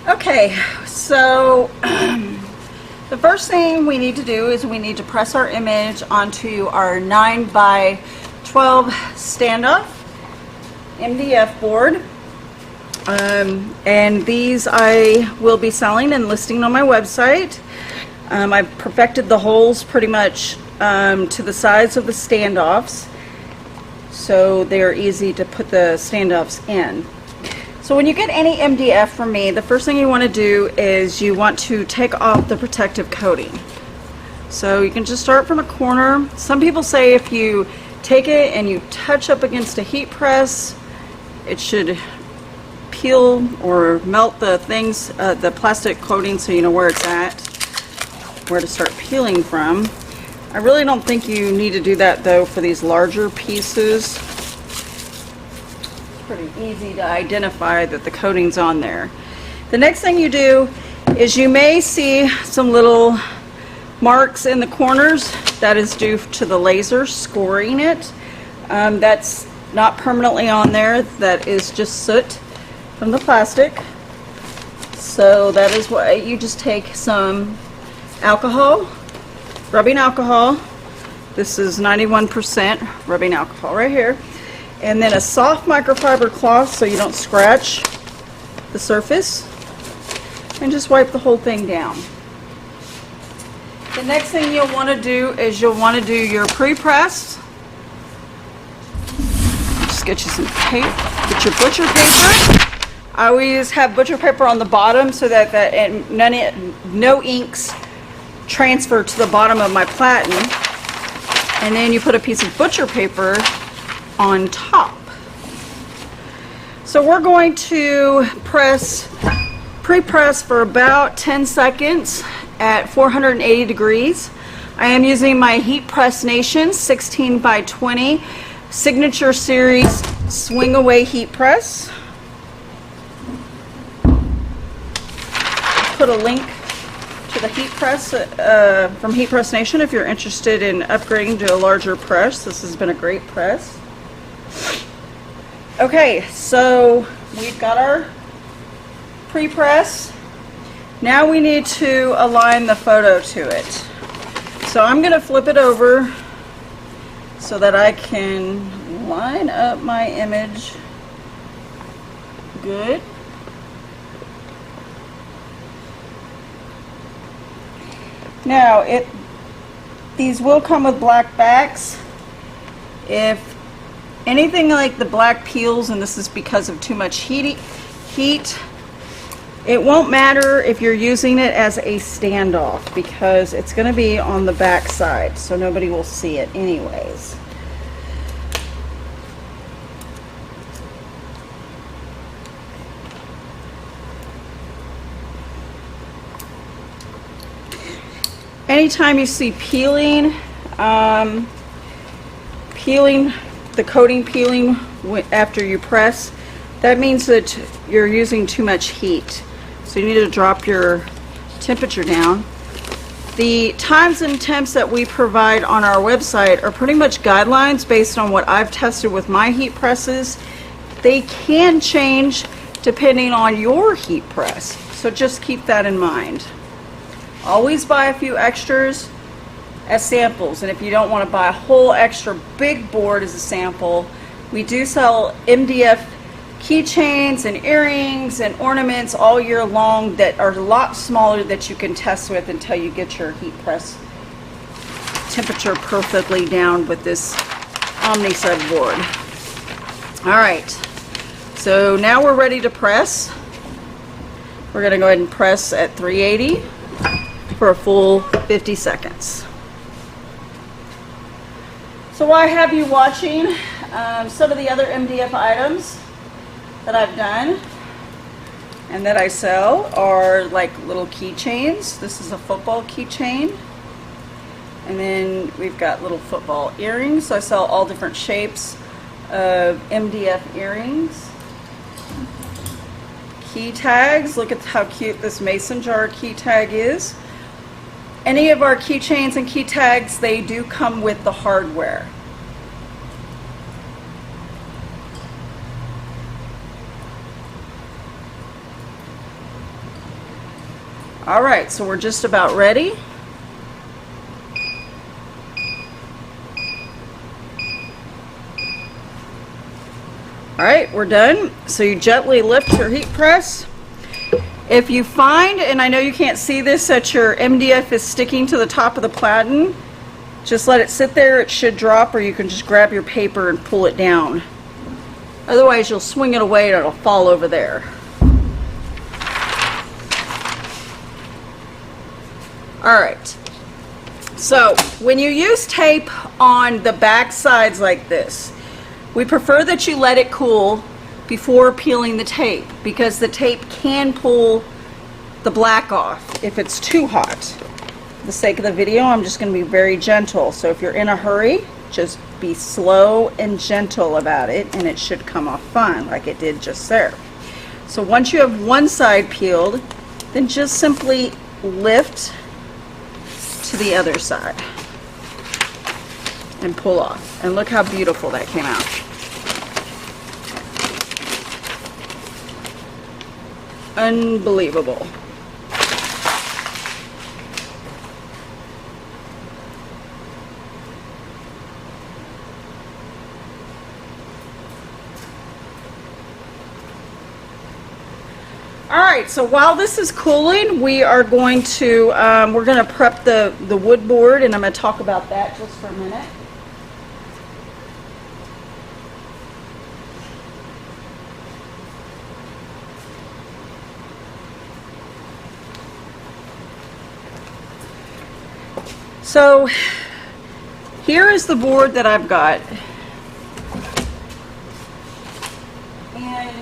Okay, so the first thing we need to do is we need to press our image onto our 9 by 12 standoff MDF board. And these I will be selling and listing on my website. I've perfected the holes pretty much to the size of the standoffs, so they're easy to put the standoffs in. So when you get any MDF from me, the first thing you want to do is you want to take off the protective coating. So you can just start from a corner. Some people say if you take it and you touch up against a heat press, it should peel or melt the things, the plastic coating, so you know where it's at, where to start peeling from. I really don't think you need to do that though for these larger pieces. Pretty easy to identify that the coating's on there. The next thing you do is you may see some little marks in the corners. That is due to the laser scoring it. That's not permanently on there. That is just soot from the plastic. So that is what you just take some alcohol, rubbing alcohol. This is 91% rubbing alcohol right here. And then a soft microfiber cloth so you don't scratch the surface, and just wipe the whole thing down. The next thing you'll want to do is you'll want to do your pre-press. Just get you some tape, get your butcher paper. I always have butcher paper on the bottom so that no inks transfer to the bottom of my platen, and then you put a piece of butcher paper on top. So we're going to pre-press for about 10 seconds at 480 degrees. I am using my Heat Press Nation 16 by 20 Signature Series Swing Away Heat Press. Put a link to the heat press from Heat Press Nation if you're interested in upgrading to a larger press. This has been a great press. Okay, so we've got our pre-press. Now we need to align the photo to it. So I'm going to flip it over so that I can line up my image good. Now these will come with black backs. If anything like the black peels, and this is because of too much heat, it won't matter if you're using it as a standoff because it's going to be on the back side, so nobody will see it anyways. Anytime you see peeling, the coating peeling after you press, that means that you're using too much heat. So you need to drop your temperature down. The times and temps that we provide on our website are pretty much guidelines based on what I've tested with my heat presses. They can change depending on your heat press, so just keep that in mind. Always buy a few extras as samples, and if you don't want to buy a whole extra big board as a sample, we do sell MDF keychains and earrings and ornaments all year long that are a lot smaller that you can test with until you get your heat press temperature perfectly down with this Omni-Sub board. Alright, so now we're ready to press. We're going to go ahead and press at 380 for a full 50 seconds. So while I have you watching, some of the other MDF items that I've done and that I sell are like little keychains. This is a football keychain. And then we've got little football earrings. So I sell all different shapes of MDF earrings. Key tags. Look at how cute this mason jar key tag is. Any of our keychains and key tags, they do come with the hardware. All right, so we're just about ready. All right, we're done. So you gently lift your heat press. If you find, and I know you can't see this, that your MDF is sticking to the top of the platen, just let it sit there. It should drop, or you can just grab your paper and pull it down. Otherwise, you'll swing it away and it'll fall over there. All right. So when you use tape on the back sides like this, we prefer that you let it cool before peeling the tape, because the tape can pull the black off if it's too hot. For the sake of the video, I'm just going to be very gentle. So if you're in a hurry, just be slow and gentle about it, and it should come off fine like it did just there. So once you have one side peeled, then just simply lift to the other side and pull off. And look how beautiful that came out. Unbelievable. All right, so while this is cooling, we are going to we're going to prep the wood board, and I'm going to talk about that just for a minute. So here is the board that I've got, and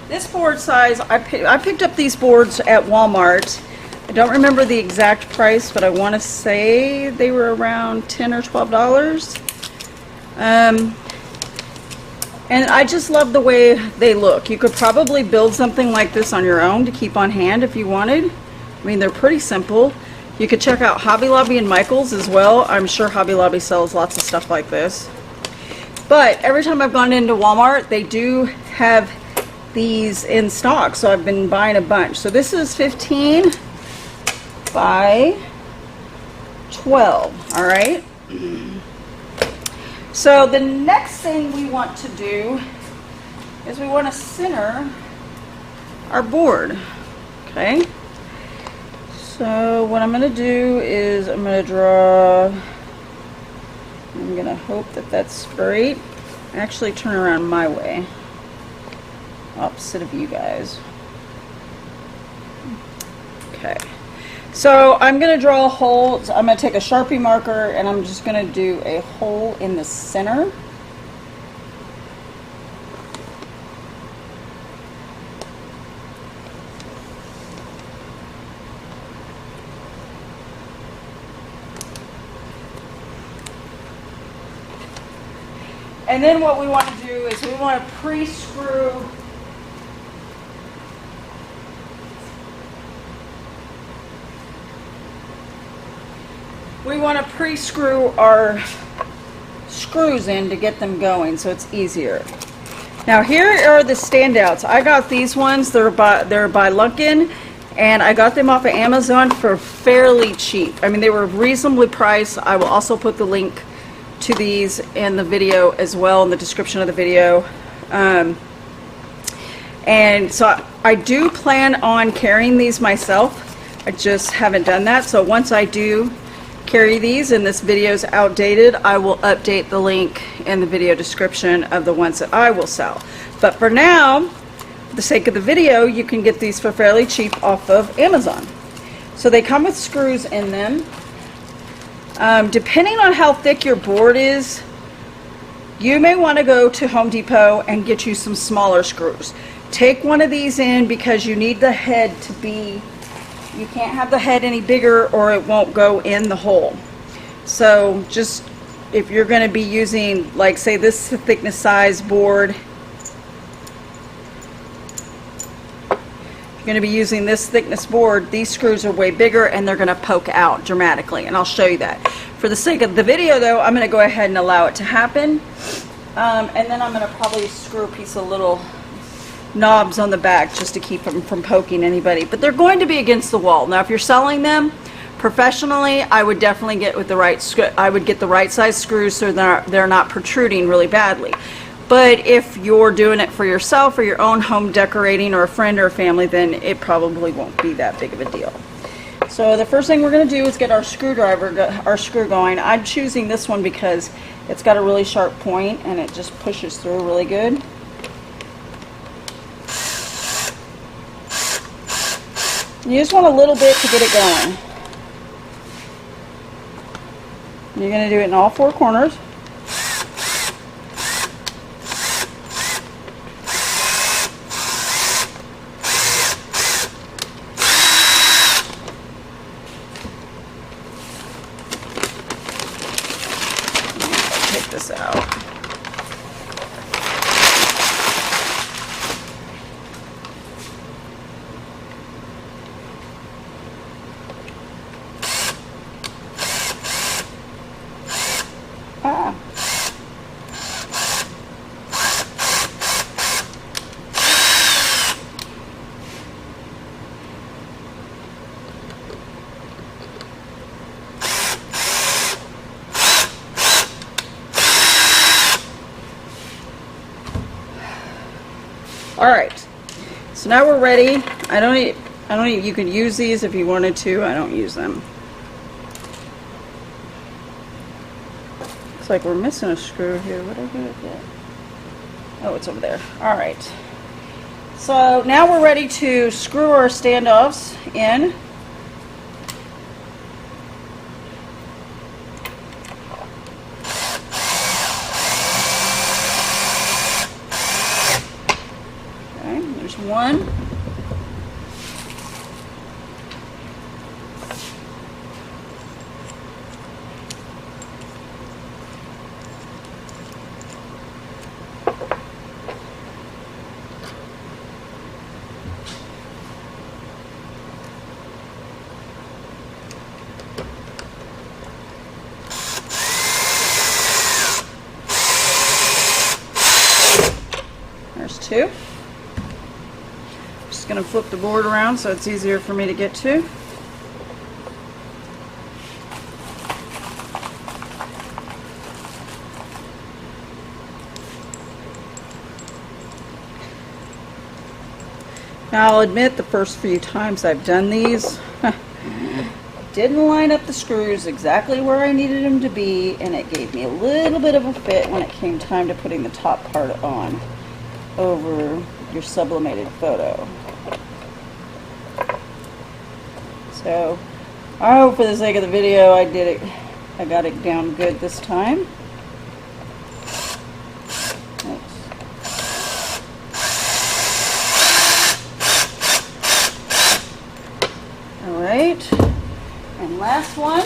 this board size, I picked up these boards at Walmart. I don't remember the exact price, but I want to say they were around $10 or $12. And I just love the way they look. You could probably build something like this on your own to keep on hand if you wanted. I mean, they're pretty simple. You could check out Hobby Lobby and Michael's as well. I'm sure Hobby Lobby sells lots of stuff like this. But every time I've gone into Walmart, they do have these in stock, so I've been buying a bunch. So this is 15 by 12, all right? So the next thing we want to do is we want to center our board, okay? So what I'm going to do is I'm going to draw, I'm going to hope that that's straight. Actually turn around my way, opposite of you guys. Okay, so I'm going to draw a hole. So I'm going to take a Sharpie marker and I'm just going to do a hole in the center. And then what we want to do is we want to pre-screw our screws in to get them going so it's easier. Now here are the standouts. I got these ones. They're by Lunkin, and I got them off of Amazon for fairly cheap. I mean, they were reasonably priced. I will also put the link to these in the video as well, in the description of the video. And so I do plan on carrying these myself. I just haven't done that. So once I do carry these and this video is outdated, I will update the link in the video description of the ones that I will sell. But for now, for the sake of the video, you can get these for fairly cheap off of Amazon. So they come with screws in them. Depending on how thick your board is, you may want to go to Home Depot and get you some smaller screws. Take one of these in because you need the head to be, you can't have the head any bigger or it won't go in the hole. So just, if you're going to be using, like say this thickness size board, going to be using this thickness board, these screws are way bigger and they're going to poke out dramatically, and I'll show you that. For the sake of the video though, I'm going to go ahead and allow it to happen, and then I'm going to probably screw a piece of little knobs on the back just to keep them from poking anybody. But they're going to be against the wall. Now if you're selling them professionally, I would definitely get with the right I would get the right size screws so they're not protruding really badly. But if you're doing it for yourself or your own home decorating or a friend or a family, then it probably won't be that big of a deal. So the first thing we're going to do is get our screw going. I'm choosing this one because it's got a really sharp point and it just pushes through really good. You just want a little bit to get it going. You're going to do it in all four corners. Take this out. All right, so now we're ready. You could use these if you wanted to. I don't use them. Looks like we're missing a screw here. What did I do with it? Oh, it's over there. All right. So now we're ready to screw our standoffs in. There's one. There's two. Going to flip the board around so it's easier for me to get to. Now I'll admit the first few times I've done these didn't line up the screws exactly where I needed them to be, and it gave me a little bit of a fit when it came time to putting the top part on over your sublimated photo. So I hope for the sake of the video I got it down good this time. Oops. All right, and last one.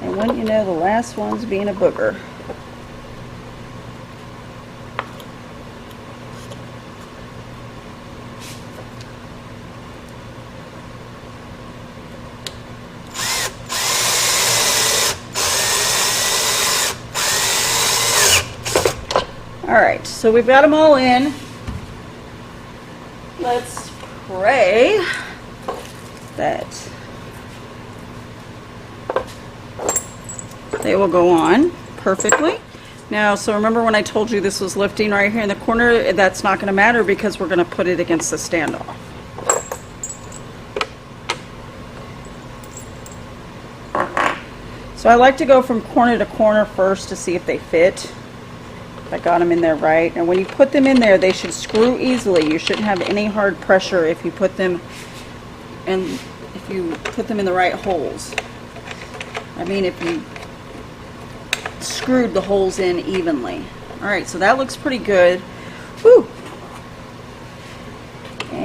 And wouldn't you know, the last one's being a booger. Alright, so we've got them all in. Let's pray that they will go on perfectly. Now, so remember when I told you this was lifting right here in the corner? That's not going to matter because we're going to put it against the standoff. So I like to go from corner to corner first to see if they fit. If I got them in there right. And when you put them in there, they should screw easily. You shouldn't have any hard pressure if you put them in, in the right holes. I mean, if you screwed the holes in evenly. Alright, so that looks pretty good. Whew.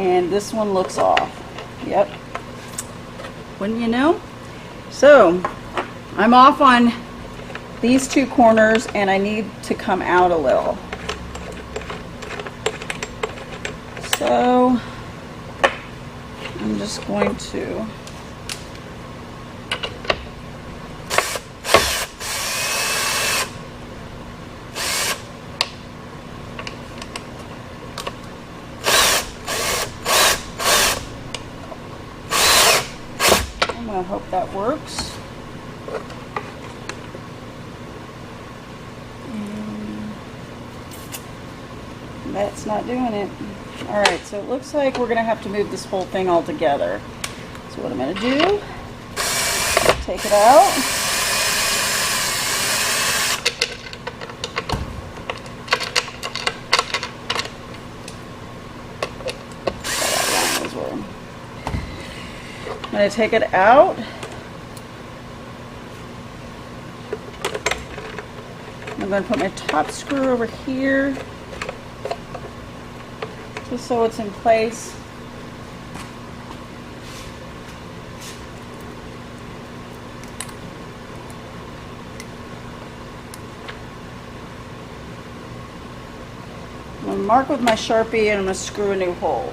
And this one looks off. Yep. Wouldn't you know? So, I'm off on these two corners and I need to come out a little. So, I'm just going to I hope that works. And that's not doing it. Alright, so it looks like we're going to have to move this whole thing all together. So what I'm going to do, take it out. I'm going to take it out. I'm going to put my top screw over here, just so it's in place. I'm going to mark with my Sharpie and I'm going to screw a new hole.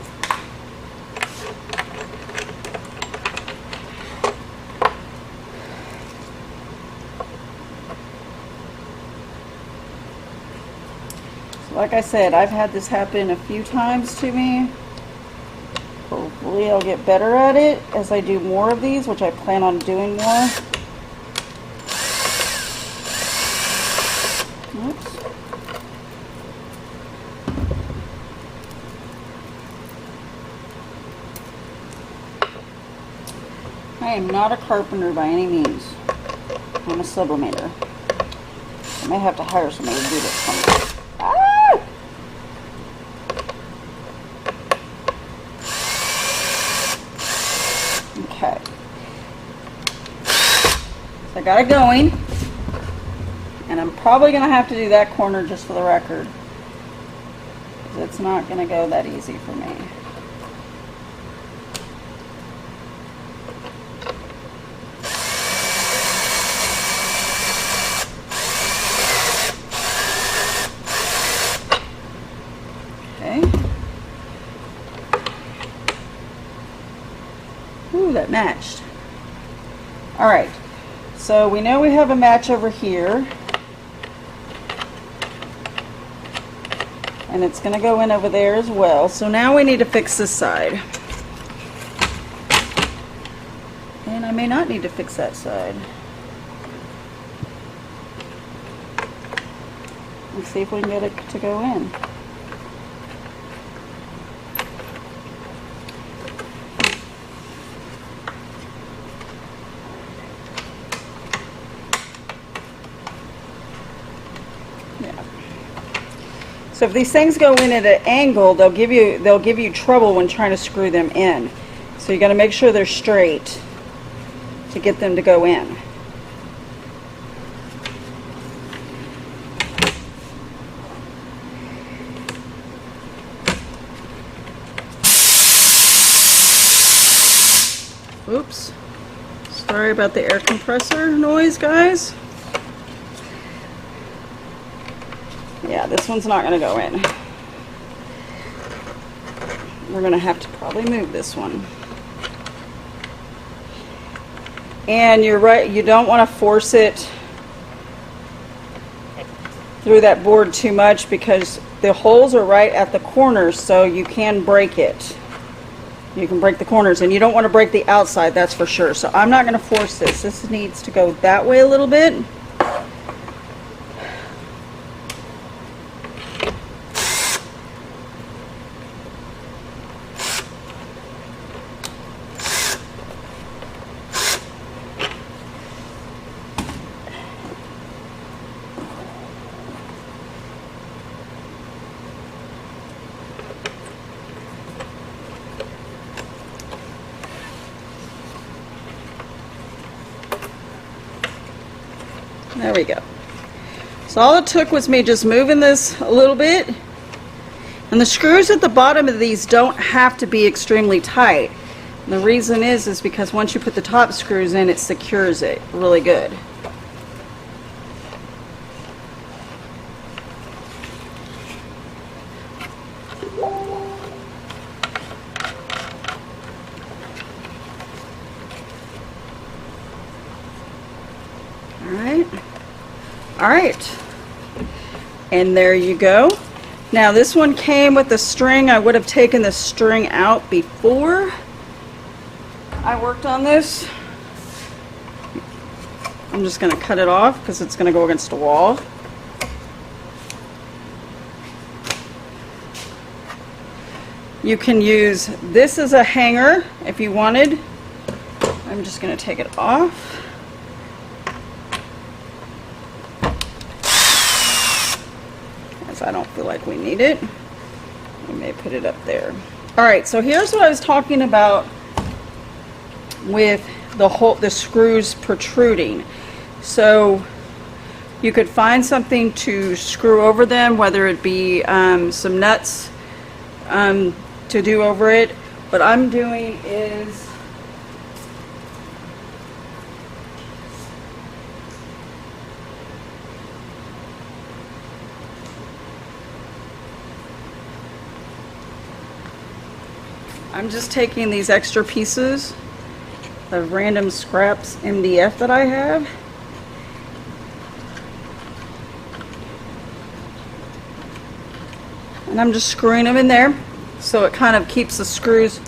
Like I said, I've had this happen a few times to me. Hopefully I'll get better at it as I do more of these, which I plan on doing more. Oops. I am not a carpenter by any means. I'm a sublimator. I may have to hire somebody to do this someday. Okay. So I got it going, and I'm probably going to have to do that corner just for the record, because it's not going to go that easy for me. Ooh, that matched. Alright, so we know we have a match over here. And it's going to go in over there as well. So now we need to fix this side. And I may not need to fix that side. Let's see if we can get it to go in. So if these things go in at an angle, they'll give you trouble when trying to screw them in. So you got to make sure they're straight to get them to go in. Oops. Sorry about the air compressor noise, guys. Yeah, this one's not going to go in. We're going to have to probably move this one. And you're right, you don't want to force it through that board too much because the holes are right at the corners, so you can break it. You can break the corners, and you don't want to break the outside, that's for sure. So I'm not going to force this. This needs to go that way a little bit. There we go. So all it took was me just moving this a little bit, And the screws at the bottom of these don't have to be extremely tight. And the reason is because once you put the top screws in, it secures it really good. All right, and there you go. Now this one came with the string. I would have taken the string out before I worked on this. I'm just going to cut it off because it's going to go against the wall. You can use this as a hanger if you wanted. I'm just going to take it off. I don't feel like we need it. We may put it up there. All right, so here's what I was talking about with the screws protruding. So you could find something to screw over them, whether it be some nuts to do over it. What I'm doing is I'm just taking these extra pieces of random scraps MDF that I have, and I'm just screwing them in there so it kind of keeps the screws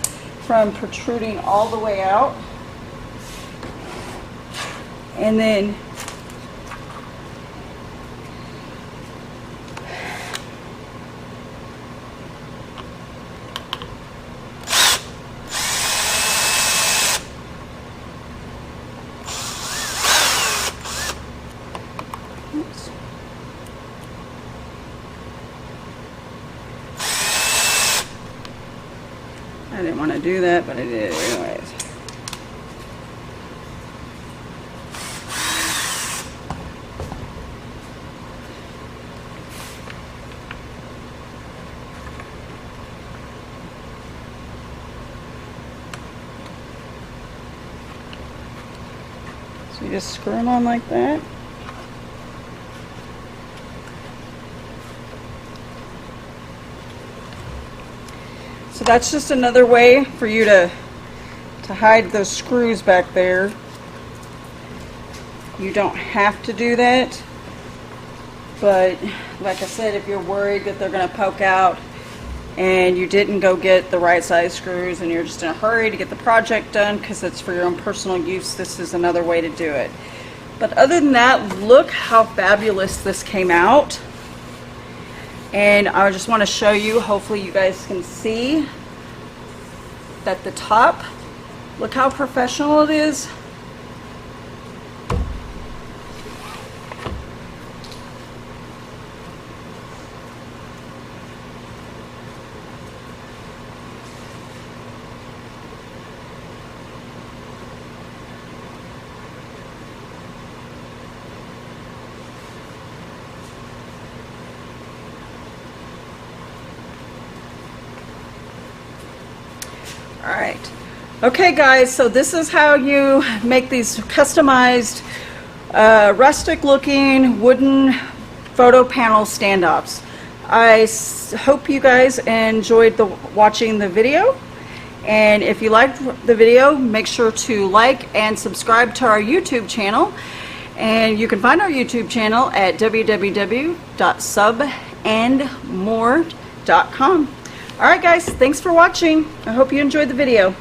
from protruding all the way out. And then I didn't want to do that, but I did anyways. So you just screw them on like that. So that's just another way for you to hide those screws back there. You don't have to do that, but like I said, if you're worried that they're going to poke out and you didn't go get the right size screws and you're just in a hurry to get the project done because it's for your own personal use, this is another way to do it. But other than that, look how fabulous this came out. And I just want to show you, hopefully you guys can see that the top, look how professional it is. Alright, okay guys, so this is how you make these customized rustic looking wooden photo panel standoffs. I hope you guys enjoyed watching the video, and if you liked the video, make sure to like and subscribe to our YouTube channel. And you can find our YouTube channel at www.subandmore.com. Alright guys, thanks for watching. I hope you enjoyed the video.